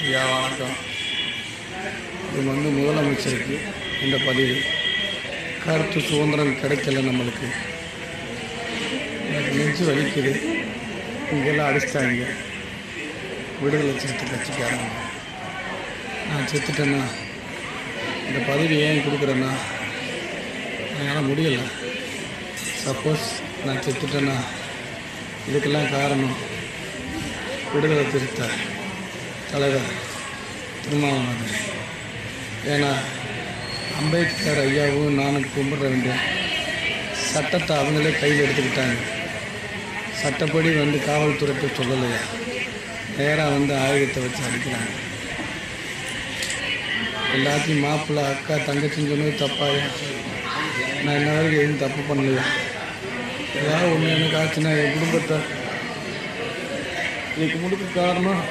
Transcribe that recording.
ஐயா வணக்கம். இது முதலமைச்சருக்கு இந்த பதிவு. கருத்து சுதந்திரம் கிடைக்கல நம்மளுக்கு. எனக்கு நெஞ்சு வலிக்குது. இங்கெல்லாம் அடிச்சிட்டாங்க விடுதலை சிறுத்தை கட்சிக்காரங்க. நான் செத்துட்டேன்னா இந்த பதவி ஏன் கொடுக்குறேன்னா என்னால் முடியலை. சப்போஸ் நான் செத்துட்டேன்னா இதுக்கெல்லாம் காரணம் விடுதலை சிறுத்தை தலைவர் திருமாவளவன். ஏன்னா அம்பேத்கர் ஐயாவும் நானும் கும்பிட வேண்டிய சட்டத்தை அவங்களே கையில் எடுத்துக்கிட்டாங்க. சட்டப்படி காவல்துறைக்கு சொல்லலையா, நேராக ஆயுதத்தை வச்சு அடிக்கிறாங்க. எல்லாத்தையும் மாப்பிள்ளை அக்கா தங்கச்சின்னு சொன்னது தப்பாயா? நான் இன்ன வரைக்கும் எதுவும் தப்பு பண்ணலையா? ஏதாவது ஒன்று எனக்கு ஆச்சுன்னா என் குடும்பத்தை இதுக்கு முழுக்க காரணம்